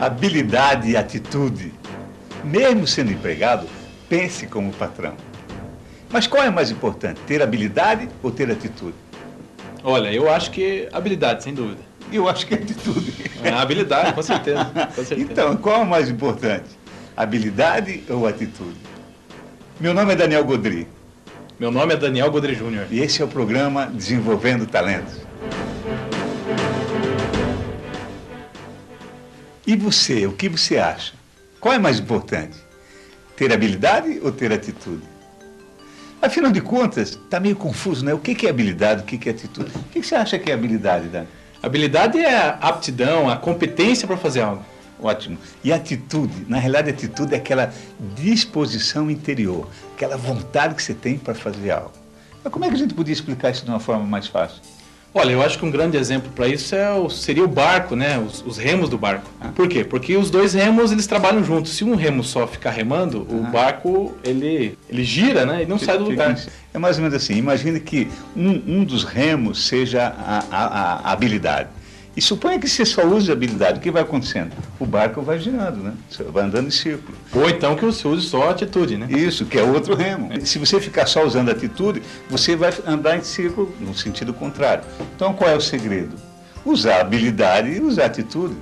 habilidade e atitude. Mesmo sendo empregado, pense como patrão. Mas qual é mais importante, ter habilidade ou ter atitude? Olha, eu acho que habilidade, sem dúvida. Eu acho que é atitude. Habilidade, com certeza, com certeza. Então, qual é mais importante, habilidade ou atitude? Meu nome é Daniel Godry. Meu nome é Daniel Godry Júnior. E esse é o programa Desenvolvendo Talentos. E você, o que você acha? Qual é mais importante? Ter habilidade ou ter atitude? Afinal de contas, está meio confuso, né? O que é habilidade, o que é atitude? O que você acha que é habilidade, Dani? Habilidade é a aptidão, a competência para fazer algo. Ótimo. E atitude? Na realidade, atitude é aquela disposição interior, aquela vontade que você tem para fazer algo. Mas como é que a gente podia explicar isso de uma forma mais fácil? Olha, eu acho que um grande exemplo para isso seria o barco, né? Os remos do barco. Por quê? Porque os dois remos, eles trabalham juntos. Se um remo só ficar remando, o barco, ele gira, né? E não sai do lugar. É mais ou menos assim. Imagine que um dos remos seja a habilidade. E suponha que você só use a habilidade. O que vai acontecendo? O barco vai girando, né? Você vai andando em círculo. Ou então que você use só a atitude, né? Isso, que é outro remo. Se você ficar só usando a atitude, você vai andar em círculo no sentido contrário. Então, qual é o segredo? Usar a habilidade e usar a atitude.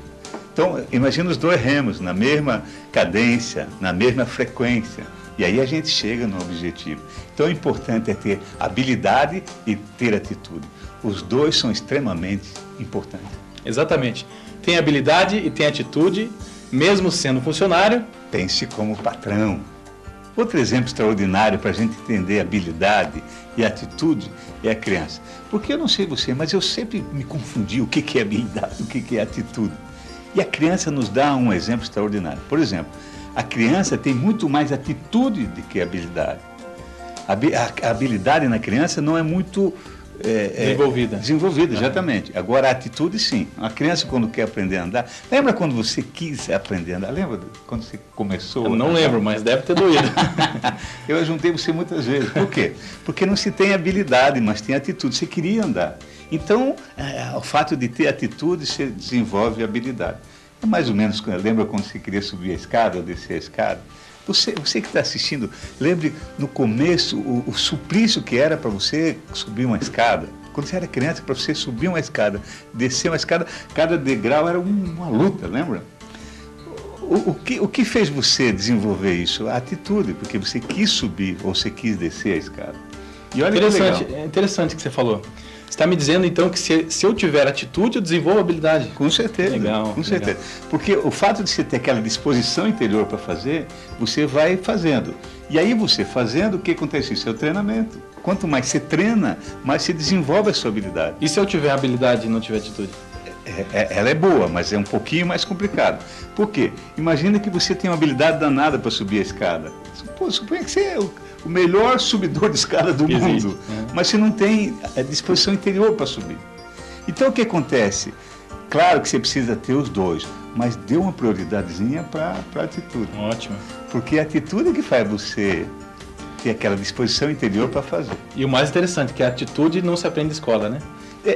Então, imagina os dois remos na mesma cadência, na mesma frequência. E aí a gente chega no objetivo. Então, o importante é ter habilidade e ter atitude. Os dois são extremamente importantes. Exatamente. Tem habilidade e tem atitude, mesmo sendo funcionário. Pense como patrão. Outro exemplo extraordinário para a gente entender habilidade e atitude é a criança. Porque eu não sei você, mas eu sempre me confundi o que é habilidade, o que é atitude. E a criança nos dá um exemplo extraordinário. Por exemplo, a criança tem muito mais atitude do que habilidade. A habilidade na criança não é muito... Desenvolvida, exatamente. Agora, a atitude, sim. A criança, quando quer aprender a andar... Lembra quando você quis aprender a andar? Lembra quando você começou? Eu não lembro, mas deve ter doído. Eu juntei você muitas vezes. Por quê? Porque não se tem habilidade, mas tem atitude. Você queria andar. Então, o fato de ter atitude, você desenvolve habilidade. É mais ou menos, lembra quando você queria subir a escada ou descer a escada? Você que está assistindo, lembre no começo o suplício que era para você subir uma escada. Quando você era criança, para você subir uma escada, descer uma escada, cada degrau era uma luta, lembra? O que fez você desenvolver isso? A atitude, porque você quis subir ou você quis descer a escada. E olha interessante, que legal. É interessante o que você falou. Você está me dizendo, então, que se eu tiver atitude, eu desenvolvo habilidade? Com certeza. Legal. Com certeza. Porque o fato de você ter aquela disposição interior para fazer, você vai fazendo. E aí você fazendo, o que acontece? Isso é o treinamento. Quanto mais você treina, mais você desenvolve a sua habilidade. E se eu tiver habilidade e não tiver atitude? Ela é boa, mas é um pouquinho mais complicado. Por quê? Imagina que você tem uma habilidade danada para subir a escada. Suponha que você é o melhor subidor de escada do mundo, mas você não tem a disposição interior para subir. Então o que acontece? Claro que você precisa ter os dois, mas dê uma prioridadezinha para a atitude. Ótimo. Porque a atitude é que faz você ter aquela disposição interior para fazer. E o mais interessante, que a atitude não se aprende na escola, né?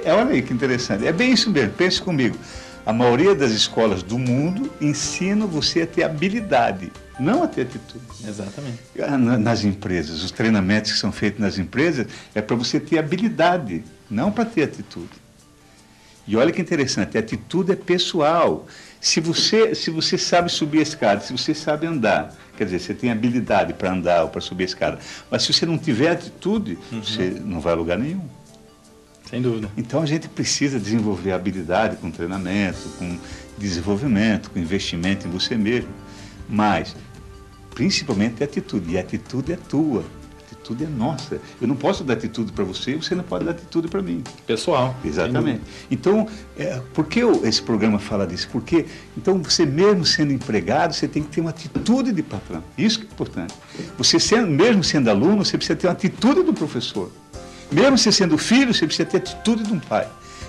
Olha aí que interessante. É bem isso mesmo, pense comigo. A maioria das escolas do mundo ensinam você a ter habilidade, não a ter atitude. Exatamente. Nas empresas, os treinamentos que são feitos nas empresas é para você ter habilidade, não para ter atitude. E olha que interessante, a atitude é pessoal. Se você sabe subir a escada, se você sabe andar, quer dizer, você tem habilidade para andar ou para subir a escada, mas se você não tiver atitude, você não vai a lugar nenhum. Sem dúvida. Então a gente precisa desenvolver habilidade com treinamento, com desenvolvimento, com investimento em você mesmo, mas principalmente a atitude. E a atitude é tua, a atitude é nossa. Eu não posso dar atitude para você e você não pode dar atitude para mim. Pessoal. Exatamente. Então, por que esse programa fala disso? Porque então você mesmo sendo empregado, você tem que ter uma atitude de patrão. Isso que é importante. Você mesmo sendo aluno, você precisa ter uma atitude do professor. Mesmo você sendo filho, você precisa ter atitude de um pai.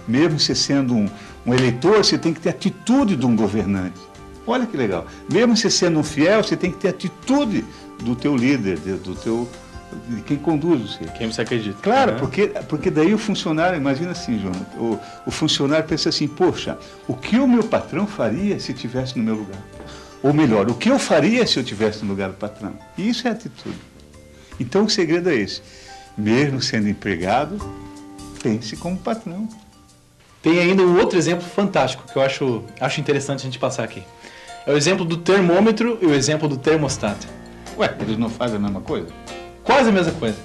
Mesmo você sendo um eleitor, você tem que ter atitude de um governante. Olha que legal. Mesmo você sendo um fiel, você tem que ter atitude do teu líder, do teu de quem conduz você. Quem você acredita. Claro, porque daí o funcionário, imagina assim, João, o funcionário pensa assim, poxa, o que o meu patrão faria se estivesse no meu lugar? Ou melhor, o que eu faria se eu estivesse no lugar do patrão? E isso é atitude. Então o segredo é esse. Mesmo sendo empregado, pense como patrão. Tem ainda um outro exemplo fantástico que eu acho interessante a gente passar aqui. É o exemplo do termômetro e o exemplo do termostato. Ué, eles não fazem a mesma coisa? Quase a mesma coisa.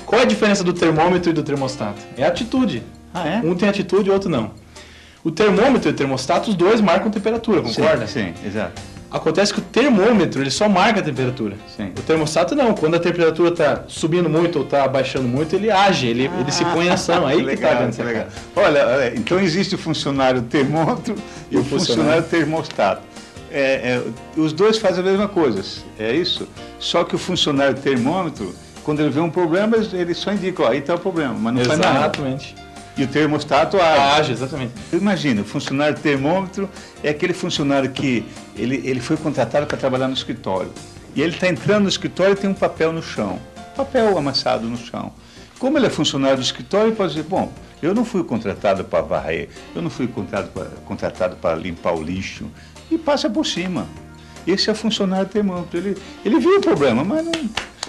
Qual é a diferença do termômetro e do termostato? É a atitude. Ah, é? Um tem atitude e o outro não. O termômetro e o termostato, os dois marcam temperatura, concorda? Sim, exato. Acontece que o termômetro, ele só marca a temperatura. Sim. O termostato não. Quando a temperatura está subindo muito ou está baixando muito, ele age, ele se põe em ação. Aí que está vendo. Legal. Olha, então existe o funcionário termômetro e o funcionário termostato. Os dois fazem a mesma coisa, é isso? Só que o funcionário termômetro, quando ele vê um problema, ele só indica, ó, aí está o problema, mas não faz nada. Exatamente. E o termostato age. Age, exatamente. Imagina, o funcionário termômetro é aquele funcionário que ele foi contratado para trabalhar no escritório. E ele está entrando no escritório e tem um papel no chão. Papel amassado no chão. Como ele é funcionário do escritório, ele pode dizer, bom, eu não fui contratado para varrer, eu não fui contratado para limpar o lixo. E passa por cima. Esse é o funcionário termômetro. Ele viu o problema, mas não...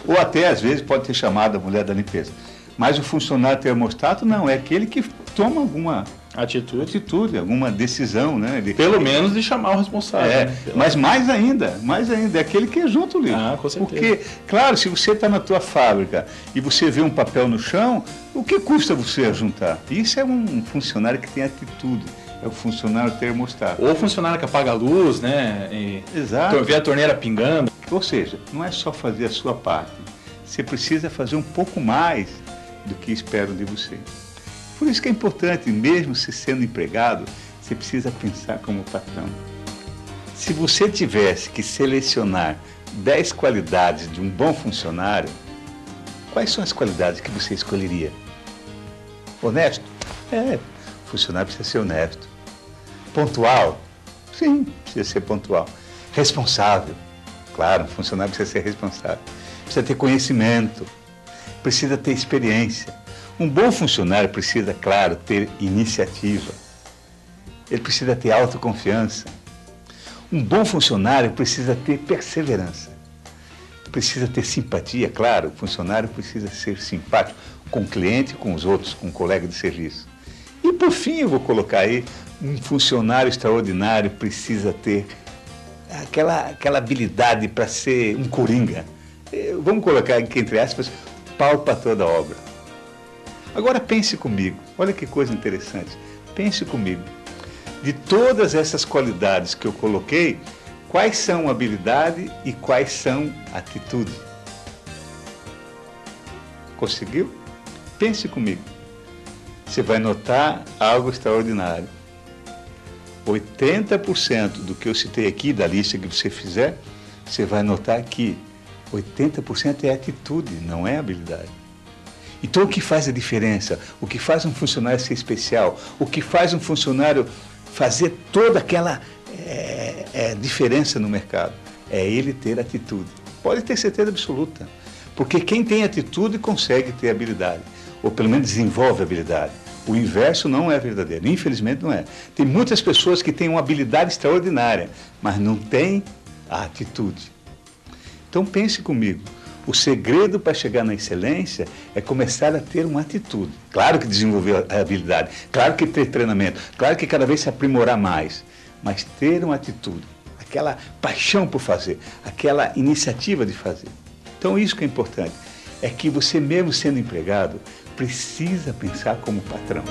Ou até, às vezes, pode ter chamado a mulher da limpeza. Mas o funcionário termostato não, é aquele que toma alguma atitude, alguma decisão, né? Pelo menos de chamar o responsável. Né? Mas mais ainda, é aquele que junta o lixo. Ah, com certeza. Porque, claro, se você está na tua fábrica e você vê um papel no chão, o que custa você juntar? Isso é um funcionário que tem atitude. É o funcionário termostato. Ou o funcionário que apaga a luz, né? Exato. Vê a torneira pingando. Ou seja, não é só fazer a sua parte. Você precisa fazer um pouco mais do que esperam de você. Por isso que é importante, mesmo se sendo empregado, você precisa pensar como patrão. Se você tivesse que selecionar 10 qualidades de um bom funcionário, quais são as qualidades que você escolheria? Honesto? O funcionário precisa ser honesto. Pontual? Sim, precisa ser pontual. Responsável? Claro, um funcionário precisa ser responsável. Precisa ter conhecimento. Precisa ter experiência. Um bom funcionário precisa, claro, ter iniciativa. Ele precisa ter autoconfiança. Um bom funcionário precisa ter perseverança. Precisa ter simpatia, claro. O funcionário precisa ser simpático com o cliente, com os outros, com o colega de serviço. E, por fim, eu vou colocar aí, um funcionário extraordinário precisa ter aquela habilidade para ser um coringa. Vamos colocar aqui, entre aspas, pau para toda obra. Agora pense comigo, olha que coisa interessante, pense comigo. De todas essas qualidades que eu coloquei, quais são habilidade e quais são atitude? Conseguiu? Pense comigo. Você vai notar algo extraordinário. 80% do que eu citei aqui, da lista que você fizer, você vai notar que 80% é atitude, não é habilidade. Então, o que faz a diferença? O que faz um funcionário ser especial? O que faz um funcionário fazer toda aquela diferença no mercado? É ele ter atitude. Pode ter certeza absoluta. Porque quem tem atitude consegue ter habilidade. Ou pelo menos desenvolve habilidade. O inverso não é verdadeiro. Infelizmente não é. Tem muitas pessoas que têm uma habilidade extraordinária, mas não têm a atitude. Então pense comigo. O segredo para chegar na excelência é começar a ter uma atitude. Claro que desenvolver a habilidade, claro que ter treinamento, claro que cada vez se aprimorar mais, mas ter uma atitude, aquela paixão por fazer, aquela iniciativa de fazer. Então isso que é importante, é que você mesmo sendo empregado, precisa pensar como patrão.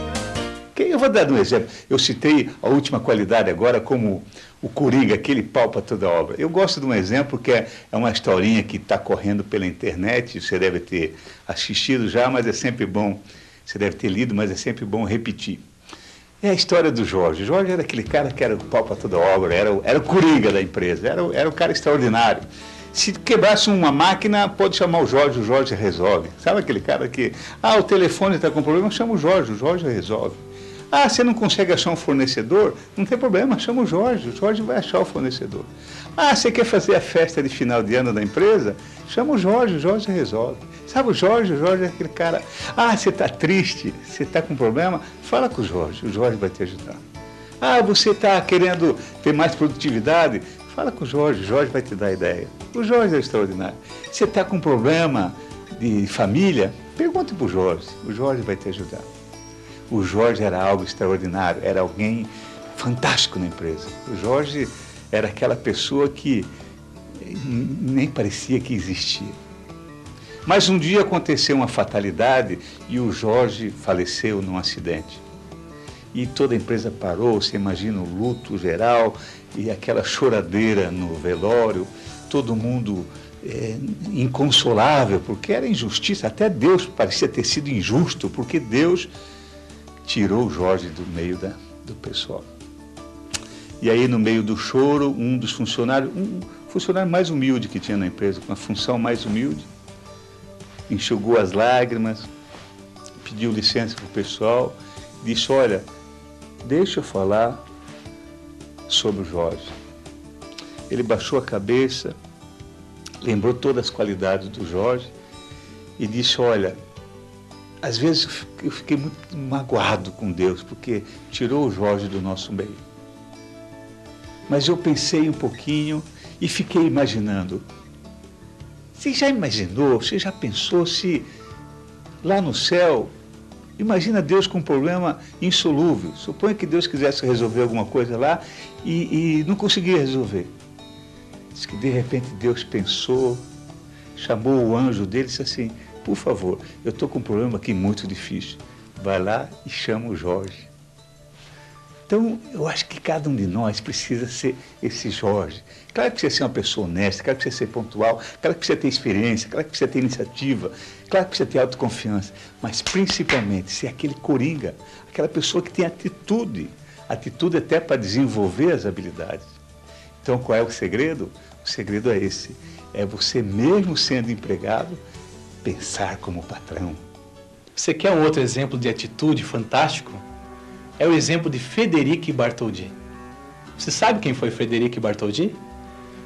Eu vou dar um exemplo. Eu citei a última qualidade agora como o coringa, aquele pau para toda obra. Eu gosto de um exemplo que é uma historinha que está correndo pela internet, você deve ter assistido já, mas é sempre bom, você deve ter lido, mas é sempre bom repetir. É a história do Jorge. O Jorge era aquele cara que era o pau para toda obra, era o coringa da empresa, era o cara extraordinário. Se quebrasse uma máquina, pode chamar o Jorge resolve. Sabe aquele cara que, o telefone está com problema, chama o Jorge resolve. Ah, você não consegue achar um fornecedor? Não tem problema, chama o Jorge vai achar o fornecedor. Ah, você quer fazer a festa de final de ano da empresa? Chama o Jorge resolve. Sabe o Jorge é aquele cara. Ah, você está triste, você está com problema? Fala com o Jorge vai te ajudar. Ah, você está querendo ter mais produtividade? Fala com o Jorge vai te dar ideia. O Jorge é extraordinário. Você está com problema de família? Pergunta para o Jorge vai te ajudar. O Jorge era algo extraordinário, era alguém fantástico na empresa. O Jorge era aquela pessoa que nem parecia que existia. Mas um dia aconteceu uma fatalidade e o Jorge faleceu num acidente. E toda a empresa parou, você imagina o luto geral e aquela choradeira no velório, todo mundo inconsolável, porque era injustiça, até Deus parecia ter sido injusto, porque Deus tirou o Jorge do meio do pessoal. E aí, no meio do choro, um dos funcionários, um funcionário mais humilde que tinha na empresa, com a função mais humilde, enxugou as lágrimas, pediu licença para o pessoal, disse, olha, deixa eu falar sobre o Jorge. Ele baixou a cabeça, lembrou todas as qualidades do Jorge e disse, olha, às vezes eu fiquei muito magoado com Deus, porque tirou o Jorge do nosso meio. Mas eu pensei um pouquinho e fiquei imaginando. Você já imaginou, você já pensou se lá no céu, imagina Deus com um problema insolúvel. Suponha que Deus quisesse resolver alguma coisa lá e não conseguia resolver. Diz que de repente Deus pensou, chamou o anjo dele e disse assim, por favor, eu estou com um problema aqui muito difícil. Vai lá e chama o Jorge. Então, eu acho que cada um de nós precisa ser esse Jorge. Claro que precisa ser uma pessoa honesta, claro que precisa ser pontual, claro que precisa ter experiência, claro que precisa ter iniciativa, claro que precisa ter autoconfiança, mas principalmente ser aquele coringa, aquela pessoa que tem atitude até para desenvolver as habilidades. Então, qual é o segredo? O segredo é esse, é você mesmo sendo empregado, pensar como patrão. Você quer um outro exemplo de atitude fantástico? É o exemplo de Frederic Bartholdi. Você sabe quem foi Frederic Bartholdi?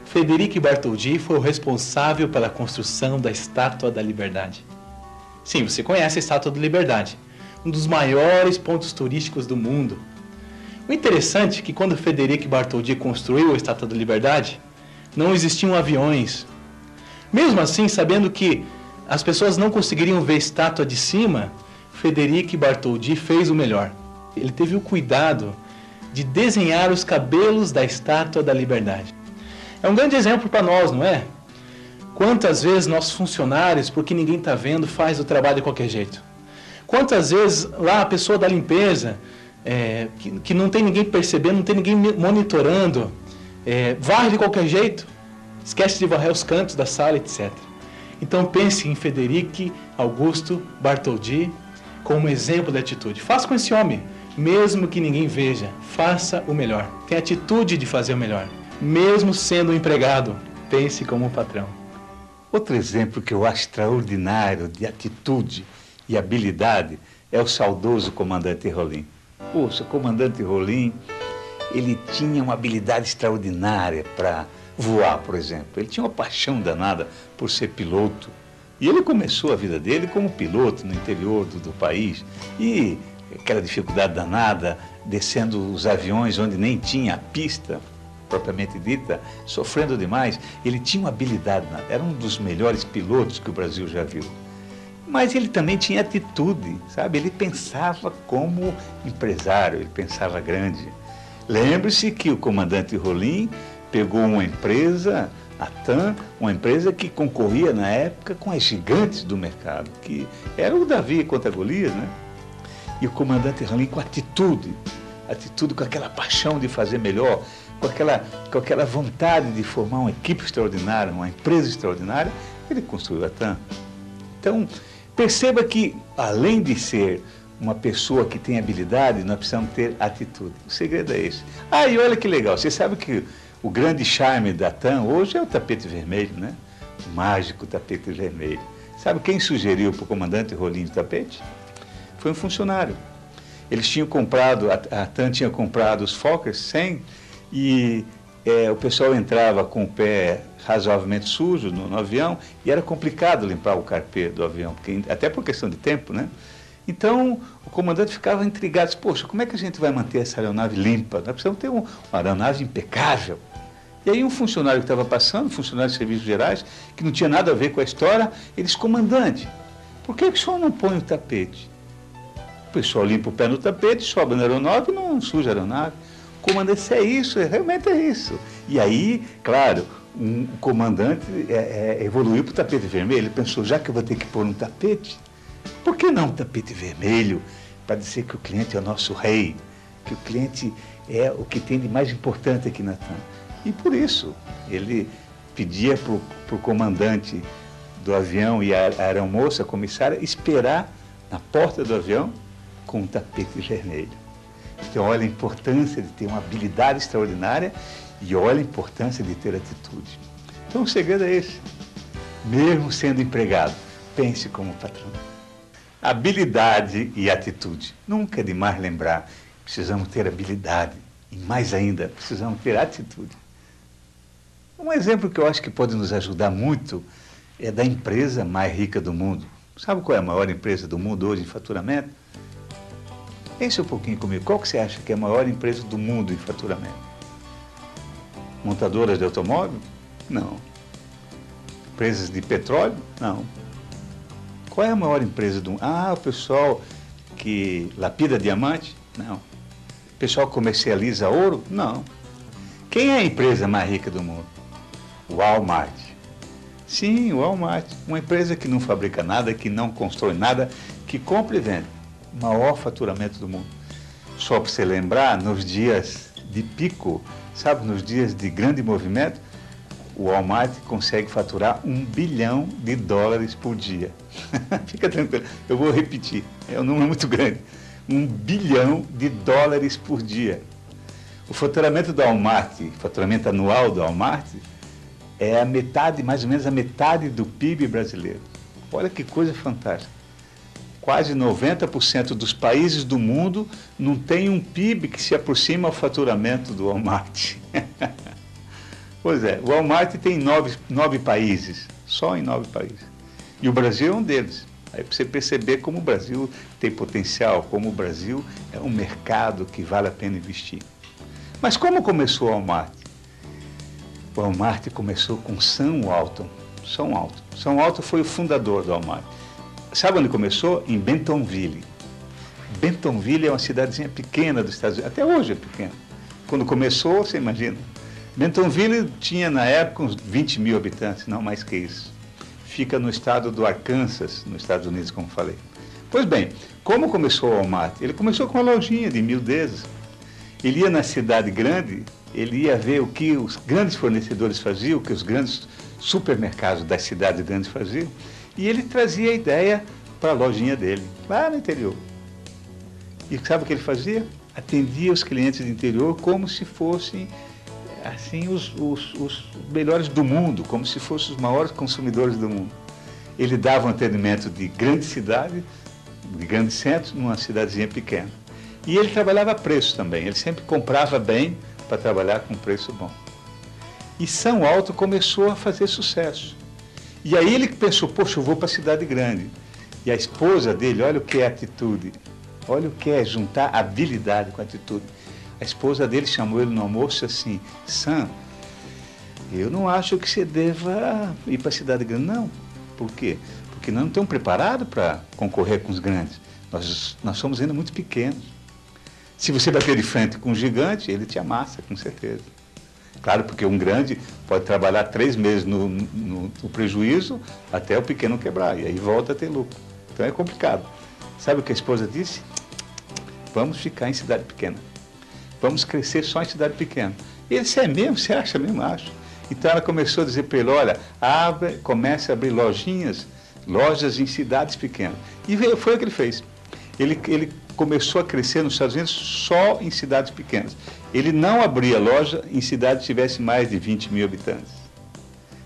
Frederic Bartholdi foi o responsável pela construção da Estátua da Liberdade. Sim, você conhece a Estátua da Liberdade, um dos maiores pontos turísticos do mundo. O interessante é que quando Frederic Bartholdi construiu a Estátua da Liberdade, não existiam aviões. Mesmo assim, sabendo que as pessoas não conseguiriam ver a estátua de cima, Frederic Bartholdi fez o melhor. Ele teve o cuidado de desenhar os cabelos da Estátua da Liberdade. É um grande exemplo para nós, não é? Quantas vezes nossos funcionários, porque ninguém está vendo, faz o trabalho de qualquer jeito? Quantas vezes lá a pessoa da limpeza, que não tem ninguém percebendo, não tem ninguém monitorando, varre de qualquer jeito, esquece de varrer os cantos da sala, etc. Então pense em Frederic Augusto Bartholdi como exemplo de atitude. Faça com esse homem, mesmo que ninguém veja, faça o melhor. Tenha atitude de fazer o melhor. Mesmo sendo um empregado, pense como um patrão. Outro exemplo que eu acho extraordinário de atitude e habilidade é o saudoso comandante Rolim. Poxa, o comandante Rolim, ele tinha uma habilidade extraordinária para voar, por exemplo. Ele tinha uma paixão danada por ser piloto. E ele começou a vida dele como piloto no interior do país. E aquela dificuldade danada, descendo os aviões onde nem tinha a pista propriamente dita, sofrendo demais. Ele tinha uma habilidade, era um dos melhores pilotos que o Brasil já viu. Mas ele também tinha atitude, sabe? Ele pensava como empresário, ele pensava grande. Lembre-se que o comandante Rolim pegou uma empresa, a TAM, uma empresa que concorria na época com as gigantes do mercado, que era o Davi contra Golias, né? E o comandante Rolim com atitude, com aquela paixão de fazer melhor, com aquela vontade de formar uma equipe extraordinária, uma empresa extraordinária, ele construiu a TAM. Então, perceba que, além de ser uma pessoa que tem habilidade, nós precisamos ter atitude. O segredo é esse. Ah, e olha que legal, você sabe que o grande charme da TAM hoje é o tapete vermelho, né? O mágico tapete vermelho. Sabe quem sugeriu para o comandante Rolim o tapete? Foi um funcionário. Eles tinham comprado, a TAM tinha comprado os Fokker 100 e o pessoal entrava com o pé razoavelmente sujo no avião e era complicado limpar o carpê do avião, até por questão de tempo, né? Então, o comandante ficava intrigado, disse, poxa, como é que a gente vai manter essa aeronave limpa? Nós precisamos ter uma aeronave impecável. E aí um funcionário que estava passando, funcionário de serviços gerais, que não tinha nada a ver com a história, ele disse, comandante, por que o senhor não põe o tapete? O pessoal limpa o pé no tapete, sobe na aeronave e não suja a aeronave. Comandante, isso é isso, realmente é isso. E aí, claro, o comandante evoluiu para o tapete vermelho. Ele pensou, já que eu vou ter que pôr um tapete, por que não um tapete vermelho? Para dizer que o cliente é o nosso rei, que o cliente é o que tem de mais importante aqui na TAM. E por isso, ele pedia para o comandante do avião e a aeromoça, a comissária, esperar na porta do avião com um tapete vermelho. Então, olha a importância de ter uma habilidade extraordinária e olha a importância de ter atitude. Então, o segredo é esse. Mesmo sendo empregado, pense como patrão. Habilidade e atitude. Nunca é demais lembrar. Precisamos ter habilidade e, mais ainda, precisamos ter atitude. Um exemplo que eu acho que pode nos ajudar muito é da empresa mais rica do mundo. Sabe qual é a maior empresa do mundo hoje em faturamento? Pense um pouquinho comigo. Qual que você acha que é a maior empresa do mundo em faturamento? Montadoras de automóvel? Não. Empresas de petróleo? Não. Qual é a maior empresa do mundo? Ah, o pessoal que lapida diamante? Não. O pessoal que comercializa ouro? Não. Quem é a empresa mais rica do mundo? O Walmart. Sim, o Walmart. Uma empresa que não fabrica nada, que não constrói nada, que compra e vende. Maior faturamento do mundo. Só para você lembrar, nos dias de pico, sabe, nos dias de grande movimento, o Walmart consegue faturar $1 bilhão por dia. Fica tranquilo, eu vou repetir, é um número muito grande. $1 bilhão por dia. O faturamento do Walmart, faturamento anual do Walmart, é a metade, mais ou menos a metade do PIB brasileiro. Olha que coisa fantástica. Quase 90% dos países do mundo não tem um PIB que se aproxima ao faturamento do Walmart. Pois é, o Walmart tem nove países, só em 9 países. E o Brasil é um deles. Aí para você perceber como o Brasil tem potencial, como o Brasil é um mercado que vale a pena investir. Mas como começou o Walmart? O Walmart começou com Sam Walton. Sam Walton foi o fundador do Walmart. Sabe onde começou? Em Bentonville. Bentonville é uma cidadezinha pequena dos Estados Unidos. Até hoje é pequena. Quando começou, você imagina. Bentonville tinha, na época, uns 20 mil habitantes, não mais que isso. Fica no estado do Arkansas, nos Estados Unidos, como falei. Pois bem, como começou o Walmart? Ele começou com uma lojinha de 1000 desses. Ele ia na cidade grande, ele ia ver o que os grandes fornecedores faziam, o que os grandes supermercados das cidades grandes faziam, e ele trazia a ideia para a lojinha dele, lá no interior. E sabe o que ele fazia? Atendia os clientes do interior como se fossem assim, os melhores do mundo, como se fossem os maiores consumidores do mundo. Ele dava um atendimento de grande cidade, de grandes centros, numa cidadezinha pequena. E ele trabalhava a preço também, ele sempre comprava bem para trabalhar com preço bom. E Sam Walton começou a fazer sucesso. E aí ele pensou, poxa, eu vou para a cidade grande. E a esposa dele, olha o que é atitude, olha o que é juntar habilidade com atitude. A esposa dele chamou ele no almoço assim, Sam, eu não acho que você deva ir para a cidade grande, não. Por quê? Porque nós não estamos preparados para concorrer com os grandes. Nós somos ainda muito pequenos. Se você bater de frente com um gigante, ele te amassa, com certeza. Claro, porque um grande pode trabalhar 3 meses no prejuízo até o pequeno quebrar, e aí volta a ter lucro. Então é complicado. Sabe o que a esposa disse? Vamos ficar em cidade pequena. Vamos crescer só em cidade pequena. E ele disse, é mesmo? Você acha mesmo? Acho. Então ela começou a dizer para ele, olha, comece a abrir lojas em cidades pequenas. E foi o que ele fez. Ele começou a crescer nos Estados Unidos só em cidades pequenas. Ele não abria loja em cidades que tivessem mais de 20 mil habitantes.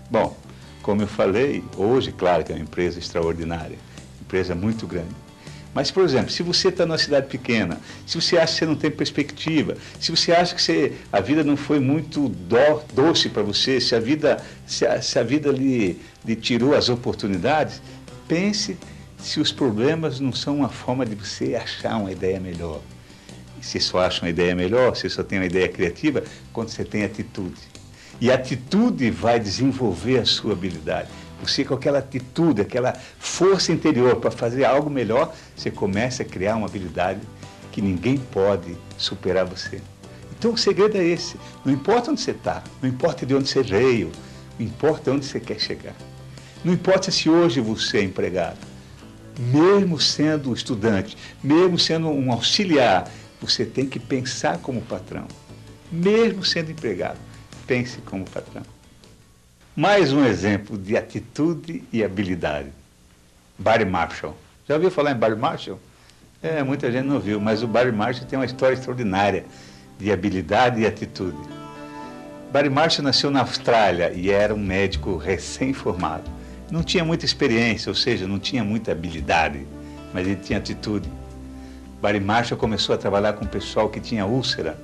Bom, como eu falei, hoje, claro que é uma empresa extraordinária, empresa muito grande. Mas, por exemplo, se você está numa cidade pequena, se você acha que você não tem perspectiva, se você acha que a vida não foi muito doce para você, se a vida lhe tirou as oportunidades, pense se os problemas não são uma forma de você achar uma ideia melhor. E se só acha uma ideia melhor, se só tem uma ideia criativa, quando você tem atitude. E a atitude vai desenvolver a sua habilidade. Você, com aquela atitude, aquela força interior para fazer algo melhor, você começa a criar uma habilidade que ninguém pode superar você. Então o segredo é esse. Não importa onde você está, não importa de onde você veio, não importa onde você quer chegar. Não importa se hoje você é empregado. Mesmo sendo estudante, mesmo sendo um auxiliar, você tem que pensar como patrão. Mesmo sendo empregado, pense como patrão. Mais um exemplo de atitude e habilidade. Barry Marshall. Já ouviu falar em Barry Marshall? Muita gente não viu, mas o Barry Marshall tem uma história extraordinária de habilidade e atitude. Barry Marshall nasceu na Austrália e era um médico recém-formado. Não tinha muita experiência, ou seja, não tinha muita habilidade, mas ele tinha atitude. Barry Marshall começou a trabalhar com o pessoal que tinha úlcera.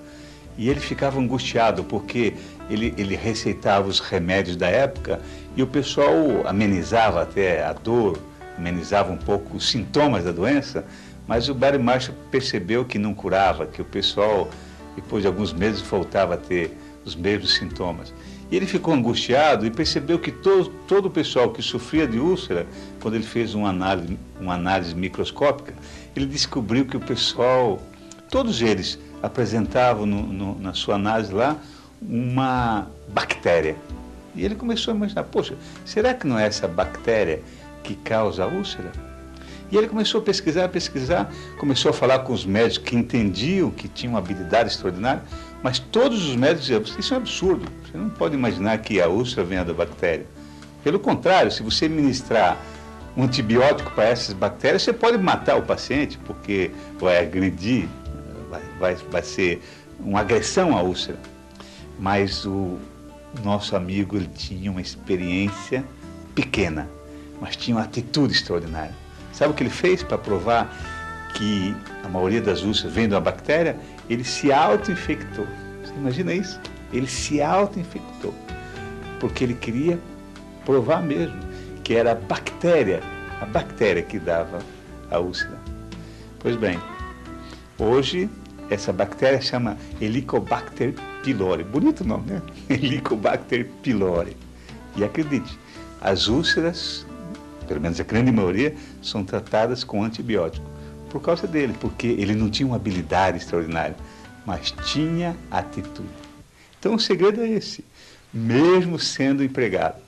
E ele ficava angustiado porque ele receitava os remédios da época e o pessoal amenizava até a dor, amenizava um pouco os sintomas da doença, mas o Barry Marshall percebeu que não curava, que o pessoal, depois de alguns meses, voltava a ter os mesmos sintomas. E ele ficou angustiado e percebeu que todo o pessoal que sofria de úlcera, quando ele fez uma análise microscópica, ele descobriu que o pessoal, todos eles, apresentavam na sua análise lá uma bactéria. E ele começou a imaginar, poxa, será que não é essa bactéria que causa a úlcera? E ele começou a pesquisar, começou a falar com os médicos que entendiam, que tinham uma habilidade extraordinária, mas todos os médicos diziam, isso é um absurdo, você não pode imaginar que a úlcera venha da bactéria. Pelo contrário, se você ministrar um antibiótico para essas bactérias, você pode matar o paciente, porque vai agredir, vai ser uma agressão à úlcera. Mas o nosso amigo, ele tinha uma experiência pequena, mas tinha uma atitude extraordinária. Sabe o que ele fez para provar que a maioria das úlceras vem de uma bactéria? Ele se auto-infectou. Você imagina isso? Ele se auto-infectou, porque ele queria provar mesmo que era a bactéria que dava a úlcera. Pois bem, hoje essa bactéria chama Helicobacter pylori. Bonito nome, né? Helicobacter pylori. E acredite, as úlceras, pelo menos a grande maioria, são tratadas com antibiótico. Por causa dele, porque ele não tinha uma habilidade extraordinária, mas tinha atitude. Então o segredo é esse. Mesmo sendo empregado,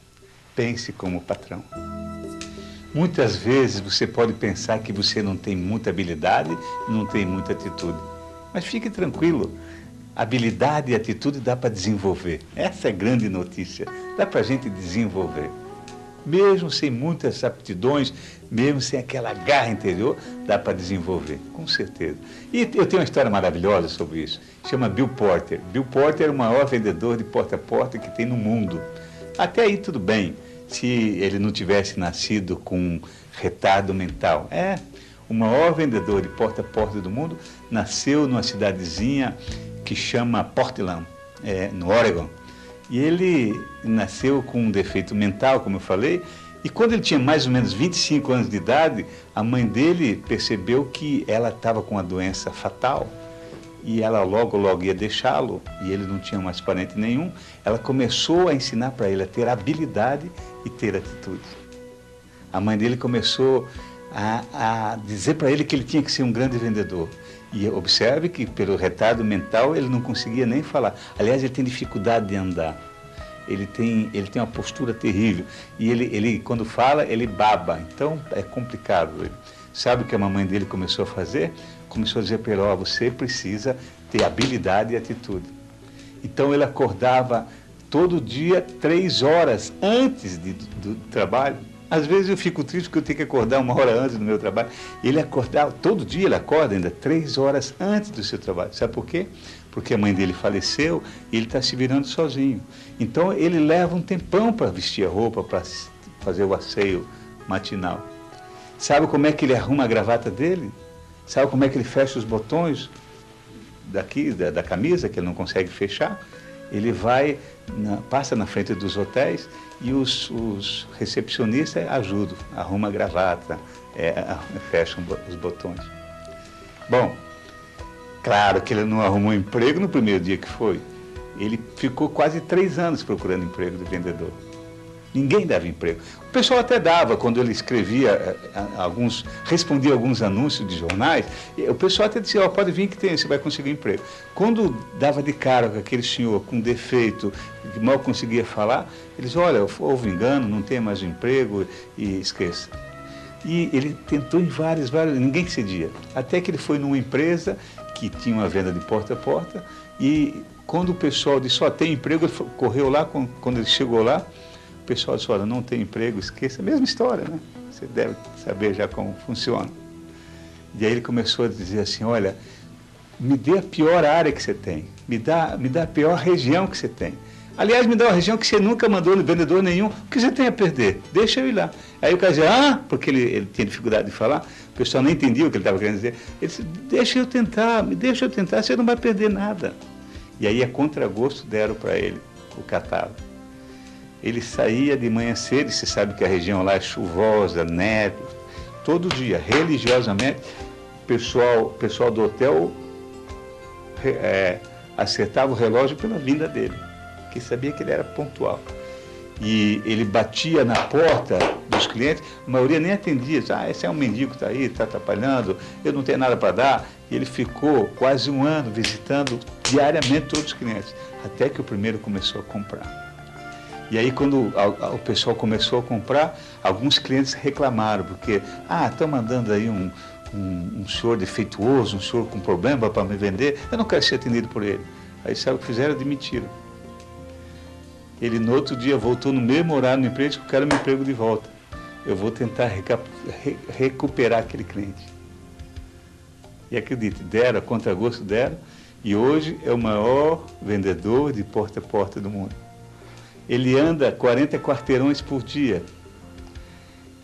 pense como patrão. Muitas vezes você pode pensar que você não tem muita habilidade, não tem muita atitude. Mas fique tranquilo, habilidade e atitude dá para desenvolver. Essa é a grande notícia, dá para a gente desenvolver. Mesmo sem muitas aptidões, mesmo sem aquela garra interior, dá para desenvolver, com certeza. E eu tenho uma história maravilhosa sobre isso, chama Bill Porter. Bill Porter é o maior vendedor de porta a porta que tem no mundo. Até aí tudo bem, se ele não tivesse nascido com retardo mental. O maior vendedor de porta a porta do mundo nasceu numa cidadezinha que chama Portland, no Oregon. E ele nasceu com um defeito mental, como eu falei, e quando ele tinha mais ou menos 25 anos de idade, a mãe dele percebeu que ela estava com uma doença fatal e ela logo ia deixá-lo, e ele não tinha mais parente nenhum. Ela começou a ensinar para ele a ter habilidade e ter atitude. A mãe dele começou a dizer para ele que ele tinha que ser um grande vendedor. E observe que, pelo retardo mental, ele não conseguia nem falar. Aliás, ele tem dificuldade de andar. Ele tem uma postura terrível. E ele quando fala, ele baba. Então, é complicado. Sabe o que a mamãe dele começou a fazer? Começou a dizer para ele, você precisa ter habilidade e atitude. Então, ele acordava todo dia 3 horas antes do trabalho. Às vezes eu fico triste porque eu tenho que acordar 1 hora antes do meu trabalho. Ele acordava, todo dia ele acorda ainda 3 horas antes do seu trabalho. Sabe por quê? Porque a mãe dele faleceu e ele está se virando sozinho. Então ele leva um tempão para vestir a roupa, para fazer o asseio matinal. Sabe como é que ele arruma a gravata dele? Sabe como é que ele fecha os botões daqui, da camisa, que ele não consegue fechar? Ele vai, passa na frente dos hotéis e os recepcionistas ajudam, arruma a gravata, fecham os botões. Bom, claro que ele não arrumou emprego no primeiro dia que foi. Ele ficou quase 3 anos procurando emprego de vendedor. Ninguém dava emprego. O pessoal até dava, quando ele escrevia respondia alguns anúncios de jornais, o pessoal até dizia, pode vir que você vai conseguir emprego. Quando dava de cara com aquele senhor com defeito, que mal conseguia falar, eles olha, houve engano, não tem mais emprego, e esqueça. E ele tentou em vários, ninguém cedia. Até que ele foi numa empresa que tinha uma venda de porta a porta, e quando o pessoal disse, só tem emprego, ele correu lá, quando ele chegou lá, o pessoal disse, olha, não tem emprego, esqueça, a mesma história, né? Você deve saber já como funciona. E aí ele começou a dizer assim, olha, me dê a pior área que você tem, me dá a pior região que você tem. Aliás, me dá uma região que você nunca mandou no vendedor nenhum, o que você tem a perder? Deixa eu ir lá. Aí o cara dizia, porque ele tinha dificuldade de falar, o pessoal não entendia o que ele estava querendo dizer. Ele disse, deixa eu tentar, você não vai perder nada. E aí, a contragosto, deram para ele o catálogo. Ele saía de manhã cedo, você sabe que a região lá é chuvosa, neve, todo dia, religiosamente, o pessoal do hotel acertava o relógio pela vinda dele, porque sabia que ele era pontual. E ele batia na porta dos clientes, a maioria nem atendia, esse é um mendigo que está aí, está atrapalhando, eu não tenho nada para dar. E ele ficou quase 1 ano visitando diariamente todos os clientes, até que o primeiro começou a comprar. E aí, quando o pessoal começou a comprar, alguns clientes reclamaram, porque, estão mandando aí um senhor defeituoso, um senhor com problema para me vender, eu não quero ser atendido por ele. Aí, sabe o que fizeram? Demitiram. Ele, no outro dia, voltou no mesmo horário no emprego e disse, eu quero meu emprego de volta. Eu vou tentar recuperar aquele cliente. E acredite, deram, a contragosto deram, e hoje é o maior vendedor de porta a porta do mundo. Ele anda 40 quarteirões por dia.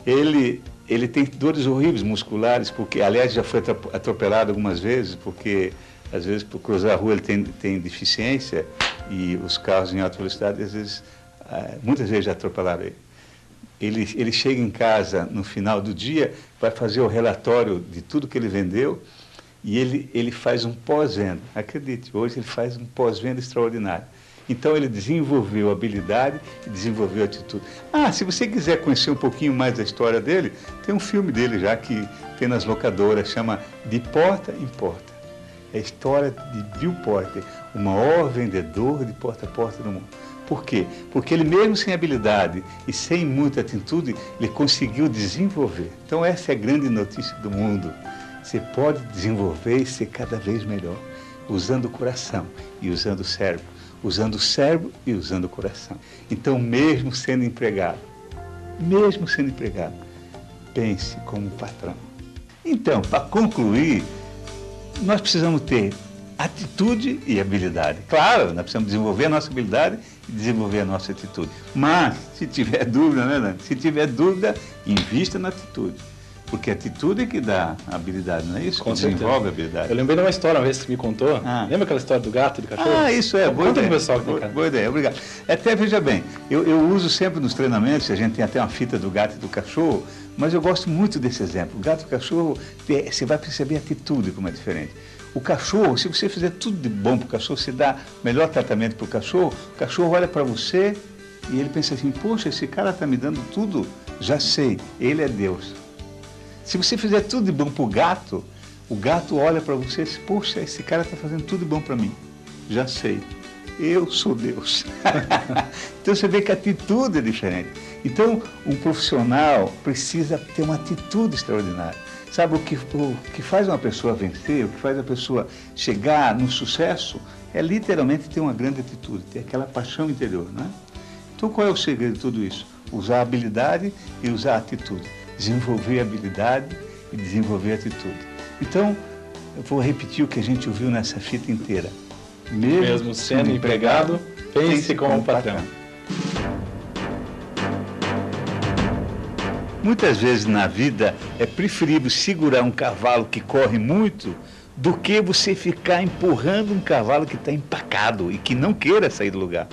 Ele tem dores horríveis musculares, porque, aliás, já foi atropelado algumas vezes, porque, às vezes, por cruzar a rua ele tem deficiência, e os carros em alta velocidade, às vezes, muitas vezes já atropelaram ele. Ele chega em casa no final do dia, vai fazer o relatório de tudo que ele vendeu, e ele faz um pós-venda. Acredite, hoje ele faz um pós-venda extraordinário. Então ele desenvolveu habilidade e desenvolveu atitude. Se você quiser conhecer um pouquinho mais da história dele, tem um filme dele já que tem nas locadoras, chama De Porta em Porta. É a história de Bill Porter, o maior vendedor de porta a porta do mundo. Por quê? Porque ele mesmo sem habilidade e sem muita atitude, ele conseguiu desenvolver. Então essa é a grande notícia do mundo. Você pode desenvolver e ser cada vez melhor, usando o coração e usando o cérebro. Usando o cérebro e usando o coração. Então, mesmo sendo empregado, pense como patrão. Então, para concluir, nós precisamos ter atitude e habilidade. Claro, nós precisamos desenvolver a nossa habilidade e desenvolver a nossa atitude. Mas, se tiver dúvida, né, Dani? Se tiver dúvida, invista na atitude. Porque a atitude é que dá a habilidade, não é isso? Com desenvolve a habilidade. Eu lembrei de uma história uma vez que você me contou. Lembra aquela história do gato e do cachorro? Isso é, boa Conta ideia. pro pessoal que tem, cara. Boa ideia, obrigado. Até, veja bem, eu uso sempre nos treinamentos, a gente tem até uma fita do gato e do cachorro, mas eu gosto muito desse exemplo. O gato e o cachorro, você vai perceber a atitude como é diferente. O cachorro, se você fizer tudo de bom para o cachorro, você dá melhor tratamento para o cachorro olha para você e ele pensa assim, poxa, esse cara está me dando tudo, já sei, ele é Deus. Se você fizer tudo de bom para o gato olha para você e diz, poxa, esse cara está fazendo tudo de bom para mim. Já sei, eu sou Deus. Então você vê que a atitude é diferente. Então um profissional precisa ter uma atitude extraordinária. Sabe o que faz uma pessoa vencer, o que faz a pessoa chegar no sucesso, é literalmente ter uma grande atitude, ter aquela paixão interior, não é? Então qual é o segredo de tudo isso? Usar a habilidade e usar a atitude. Desenvolver a habilidade e desenvolver a atitude. Então, eu vou repetir o que a gente ouviu nessa fita inteira. Mesmo sendo empregado, pense como patrão. Muitas vezes na vida é preferível segurar um cavalo que corre muito do que você ficar empurrando um cavalo que está empacado e que não queira sair do lugar.